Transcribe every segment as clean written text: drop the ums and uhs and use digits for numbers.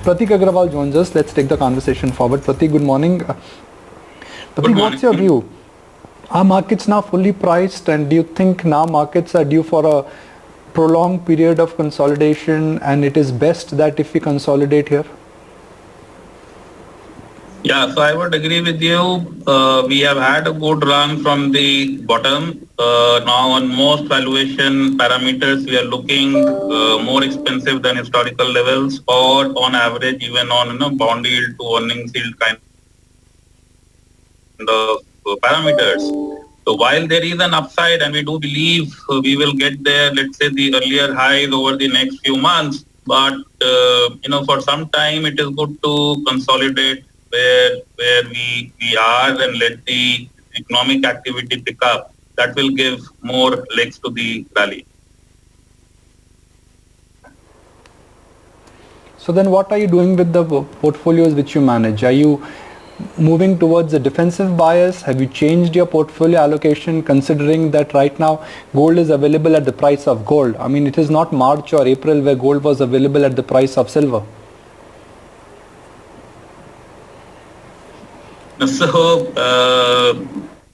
Pratik Agrawal joins us. Let's take the conversation forward. Pratik, good morning. Pratik, what's your view? Are markets now fully priced, and do you think now markets are due for a prolonged period of consolidation, and it is best that if we consolidate here? Yeah, so I would agree with you. We have had a good run from the bottom. Now on most valuation parameters, we are looking more expensive than historical levels, or on average, even on bond yield to earnings yield kind of parameters. So while there is an upside, and we do believe we will get there, let's say the earlier highs over the next few months, but for some time it is good to consolidate where we are and let the economic activity pick up. That will give more legs to the rally. So then what are you doing with the portfolios which you manage? Are you moving towards a defensive bias? Have you changed your portfolio allocation, considering that right now gold is available at the price of gold? I mean, it is not March or April where gold was available at the price of silver. So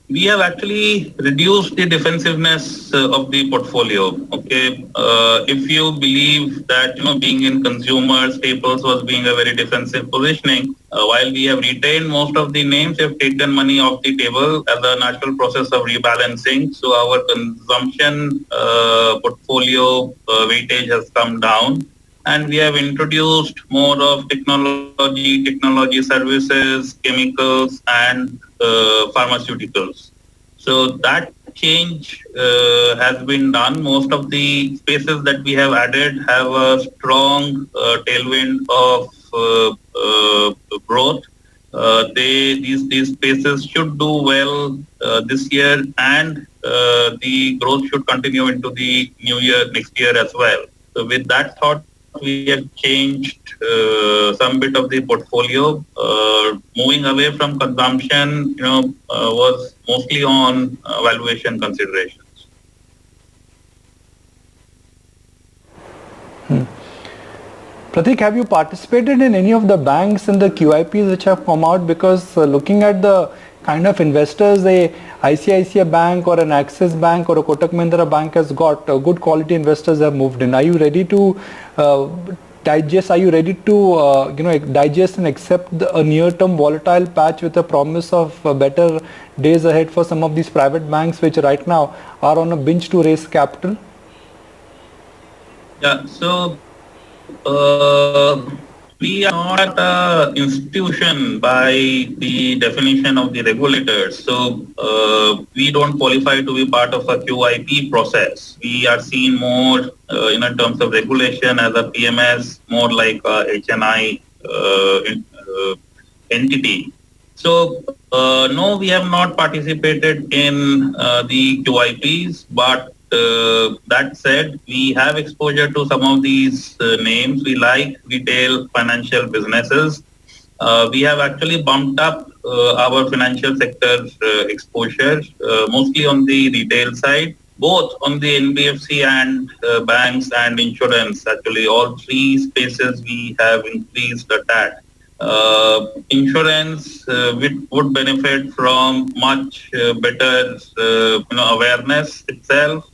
we have actually reduced the defensiveness of the portfolio. Okay, if you believe that being in consumer staples was being a very defensive positioning, while we have retained most of the names, we have taken money off the table as a natural process of rebalancing. So our consumption portfolio weightage has come down, and we have introduced more of technology services, chemicals, and pharmaceuticals. So that change has been done. Most of the spaces that we have added have a strong tailwind of growth. These spaces should do well this year, and the growth should continue into the new year, next year as well. So with that thought, we have changed some bit of the portfolio. Moving away from consumption, was mostly on valuation considerations. Pratik, have you participated in any of the banks and the QIPs which have come out? Because looking at the kind of investors a ICICI Bank or an Axis Bank or a Kotak Mahindra Bank has got, good quality investors have moved in. Are you ready to digest? Are you ready to digest and accept a near-term volatile patch with a promise of better days ahead for some of these private banks which right now are on a binge to raise capital? Yeah, so we are not an institution by the definition of the regulators. So we don't qualify to be part of a QIP process. We are seen more in terms of regulation as a PMS, more like a HNI entity. So no, we have not participated in the QIPs, but that said, we have exposure to some of these names. We like retail financial businesses. We have actually bumped up our financial sector exposure, mostly on the retail side, both on the NBFC and banks and insurance. Actually, all three spaces we have increased the TAT. Insurance would benefit from much better awareness itself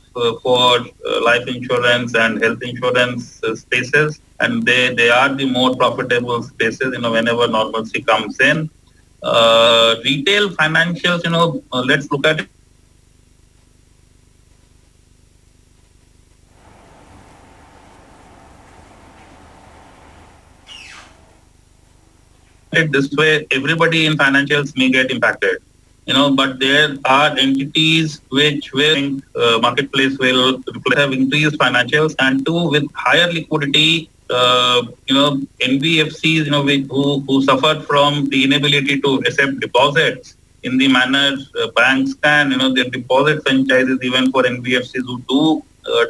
for life insurance and health insurance spaces, and they are the more profitable spaces whenever normalcy comes in. Retail financials, let's look at it this way. Everybody in financials may get impacted, but there are entities which will marketplace will have increased financials, and two, with higher liquidity, NBFCs, who suffered from the inability to accept deposits in the manner banks can, their deposit franchises even for NBFCs who do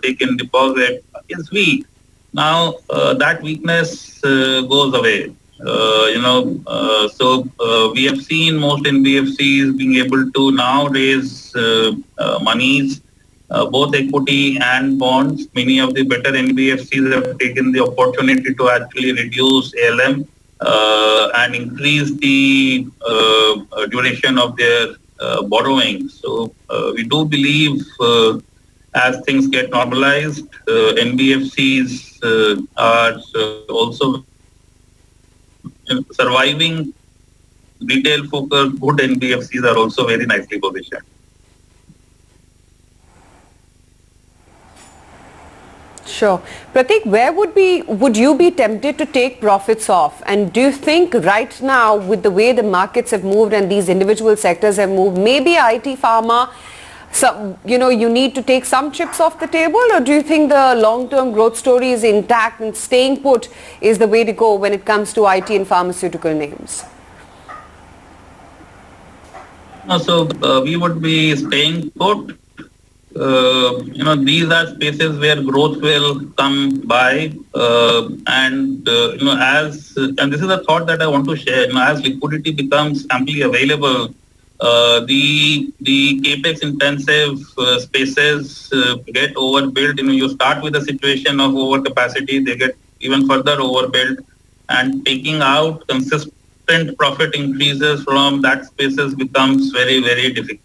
take in deposit is weak. Now that weakness goes away. So we have seen most NBFCs being able to now raise monies both equity and bonds. Many of the better NBFCs have taken the opportunity to actually reduce ALM and increase the duration of their borrowing. So we do believe as things get normalized, NBFCs are also surviving. Retail focused good NBFCs are also very nicely positioned. Sure. Prateek, where would you be tempted to take profits off? And do you think right now, with the way the markets have moved and these individual sectors have moved, maybe IT, pharma, you need to take some chips off the table, or do you think the long-term growth story is intact and staying put is the way to go when it comes to IT and pharmaceutical names? No, so we would be staying put. These are spaces where growth will come by, and this is a thought that I want to share. As liquidity becomes amply available, the capex intensive spaces get overbuilt. You start with a situation of overcapacity, they get even further overbuilt, and taking out consistent profit increases from that spaces becomes very, very difficult.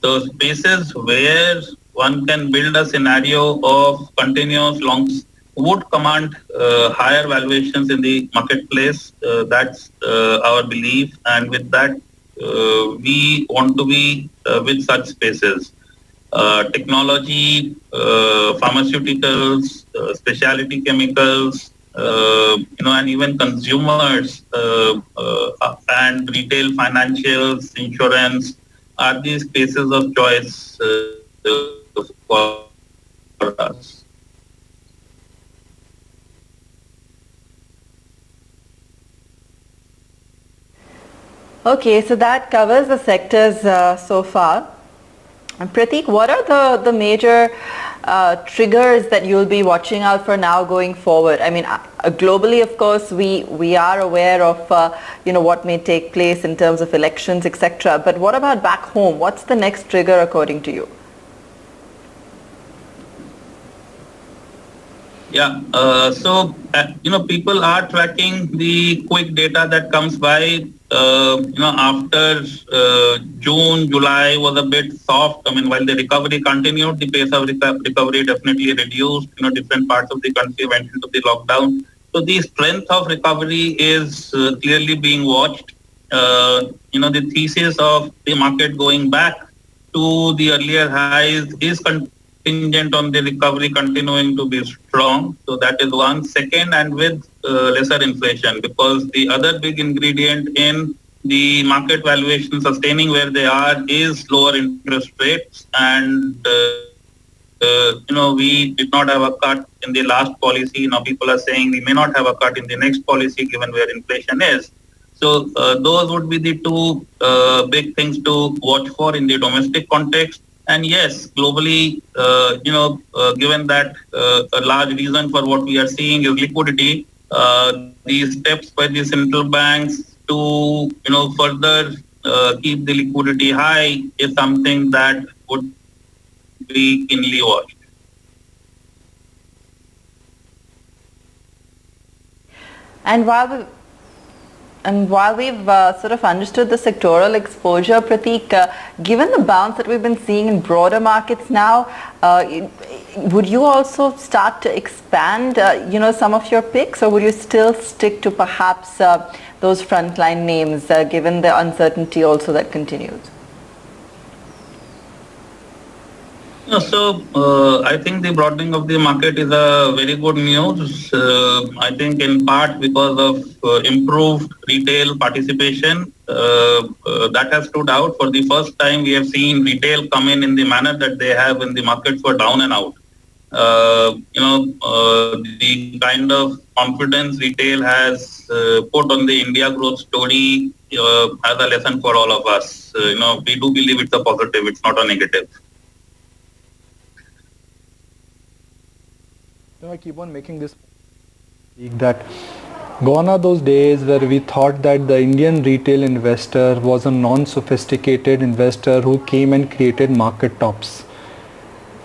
So spaces where one can build a scenario of continuous longs would command higher valuations in the marketplace. That's our belief, and with that, we want to be with such spaces. Technology, pharmaceuticals, specialty chemicals, and even consumers and retail, financials, insurance are these spaces of choice for us. Okay, so that covers the sectors so far. And Prateek, what are the major triggers that you'll be watching out for now going forward? I mean, globally, of course, we are aware of what may take place in terms of elections, etc. But what about back home? What's the next trigger according to you? Yeah, people are tracking the quick data that comes by. After June, July was a bit soft. I mean, while the recovery continued, the pace of recovery definitely reduced. Different parts of the country went into the lockdown. So the strength of recovery is clearly being watched. The thesis of the market going back to the earlier highs is contingent on the recovery continuing to be strong. So that is one. Second, and with lesser inflation, because the other big ingredient in the market valuation sustaining where they are is lower interest rates. And, we did not have a cut in the last policy. Now people are saying we may not have a cut in the next policy given where inflation is. So those would be the two big things to watch for in the domestic context. And yes, globally, given that a large reason for what we are seeing is liquidity, these steps by the central banks to, further keep the liquidity high is something that would be keenly watched. And while we've sort of understood the sectoral exposure, Prateek, given the bounce that we've been seeing in broader markets now, would you also start to expand, some of your picks, or would you still stick to perhaps those frontline names, given the uncertainty also that continues? So I think the broadening of the market is a very good news. I think in part because of improved retail participation that has stood out. For the first time, we have seen retail come in the manner that they have when the markets were down and out. The kind of confidence retail has put on the India growth story as a lesson for all of us. We do believe it's a positive, it's not a negative. I keep on making this that Gone are those days where we thought that the Indian retail investor was a non-sophisticated investor who came and created market tops.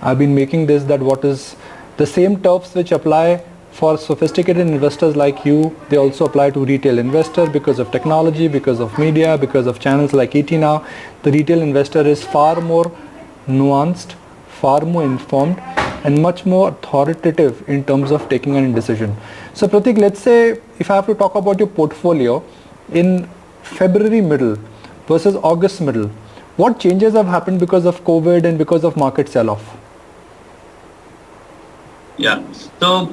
I've been making this that what is the same turfs which apply for sophisticated investors like you, they also apply to retail investors because of technology, because of media, because of channels like ET Now. The retail investor is far more nuanced, far more informed and much more authoritative in terms of taking a decision. So Pratik, let's say if I have to talk about your portfolio in February middle versus August middle, what changes have happened because of COVID and because of market sell-off? Yeah. So,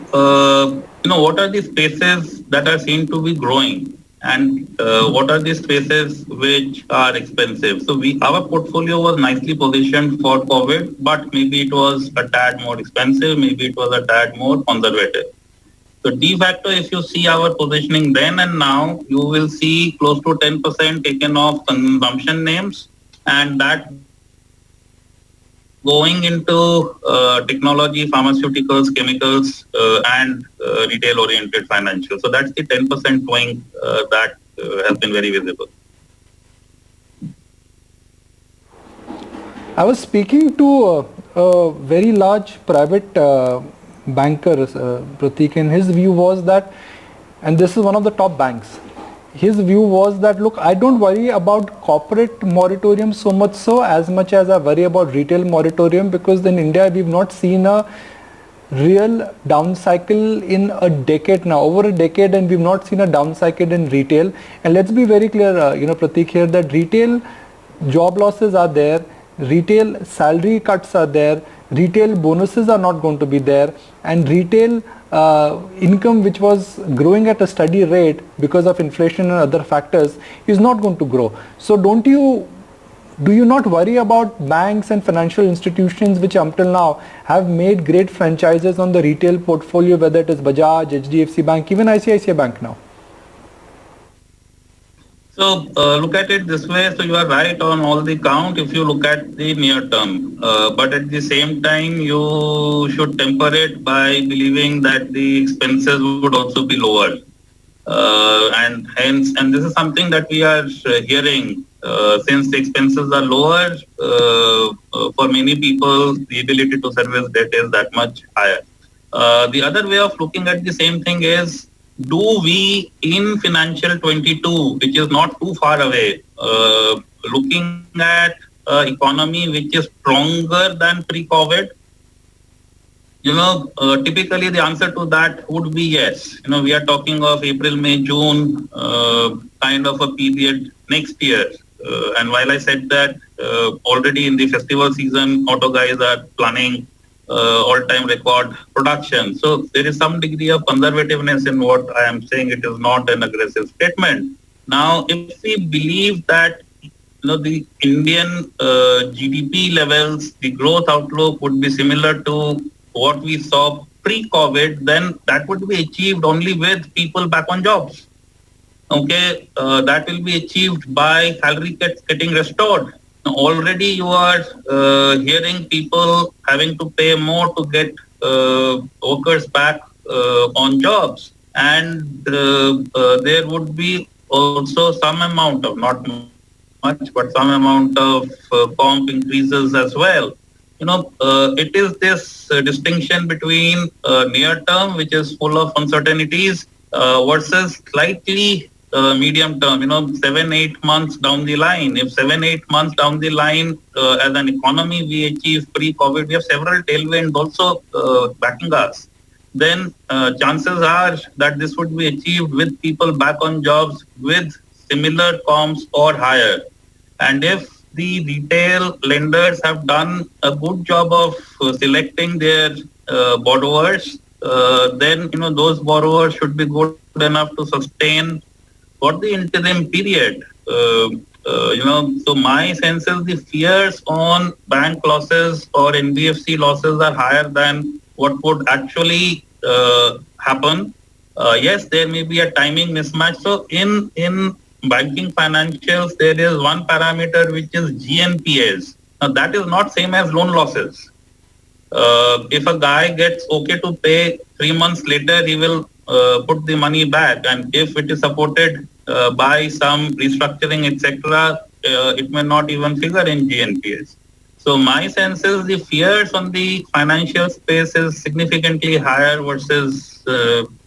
what are the spaces that are seen to be growing, and what are the spaces which are expensive? So, our portfolio was nicely positioned for COVID, but maybe it was a tad more expensive, maybe it was a tad more conservative. So, de facto, if you see our positioning then and now, you will see close to 10% taken off consumption names, and that going into technology, pharmaceuticals, chemicals, and retail-oriented financial. So that's the 10% swing that has been very visible. I was speaking to a very large private banker, Pratik, and his view was that, and this is one of the top banks, his view was that, look, I don't worry about corporate moratorium so much as much as I worry about retail moratorium, because in India we've not seen a real down cycle in a decade now, over a decade, and we've not seen a down cycle in retail. And let's be very clear, Pratik, here that retail job losses are there, retail salary cuts are there, retail bonuses are not going to be there, and retail income, which was growing at a steady rate because of inflation and other factors, is not going to grow. So do you not worry about banks and financial institutions which until now have made great franchises on the retail portfolio, whether it is Bajaj, HDFC Bank, even ICICI Bank now? So look at it this way. So you are right on all the count if you look at the near term. But at the same time, you should temper it by believing that the expenses would also be lower. And this is something that we are hearing. Since the expenses are lower, for many people, the ability to service debt is that much higher. The other way of looking at the same thing is, do we in financial 22, which is not too far away, looking at economy which is stronger than pre-COVID? Typically the answer to that would be yes. We are talking of April, May, June kind of a period next year. And while I said that, already in the festival season, auto guys are planning all-time record production. So there is some degree of conservativeness in what I am saying. It is not an aggressive statement. Now, if we believe that the Indian GDP levels, the growth outlook would be similar to what we saw pre-COVID, then that would be achieved only with people back on jobs. Okay, that will be achieved by salary cuts getting restored. Already you are hearing people having to pay more to get workers back on jobs, and there would be also some amount of, not much, but some amount of comp increases as well. It is this distinction between near term, which is full of uncertainties, versus slightly medium term, 7-8 months down the line. If 7-8 months down the line, as an economy, we achieve pre-COVID, we have several tailwinds also backing us, then chances are that this would be achieved with people back on jobs with similar comps or higher. And if the retail lenders have done a good job of selecting their borrowers, then those borrowers should be good enough to sustain for the interim period. So my sense is the fears on bank losses or NBFC losses are higher than what would actually happen. Yes, there may be a timing mismatch. So in banking financials, there is one parameter which is GNPAs. Now that is not same as loan losses. If a guy gets okay to pay 3 months later, he will put the money back, and if it is supported by some restructuring, etc., it may not even figure in GNPAs. So my sense is the fears on the financial space is significantly higher versus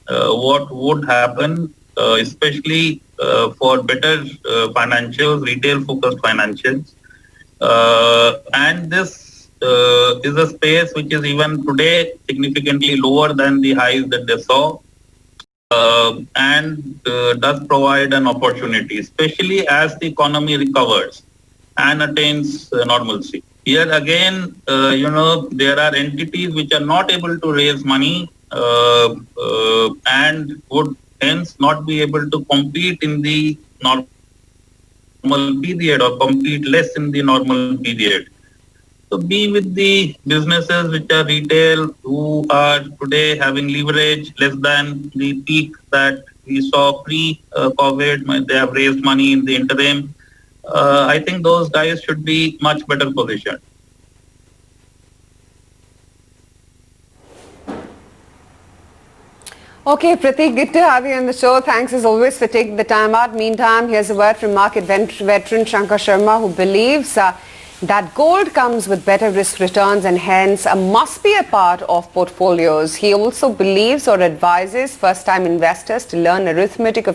what would happen, especially for better financials, retail-focused financials. And this is a space which is even today significantly lower than the highs that they saw, and does provide an opportunity, especially as the economy recovers and attains normalcy. Here again, there are entities which are not able to raise money and would hence not be able to compete in the normal period or compete less in the normal period. So be with the businesses which are retail, who are today having leverage less than the peak that we saw pre-COVID. They have raised money in the interim. I think those guys should be much better positioned. Okay, Prateek, good to have you on the show. Thanks as always for taking the time out. Meantime, here's a word from market veteran Shankar Sharma, who believes that gold comes with better risk returns and hence must be a part of portfolios. He also believes or advises first-time investors to learn arithmetic of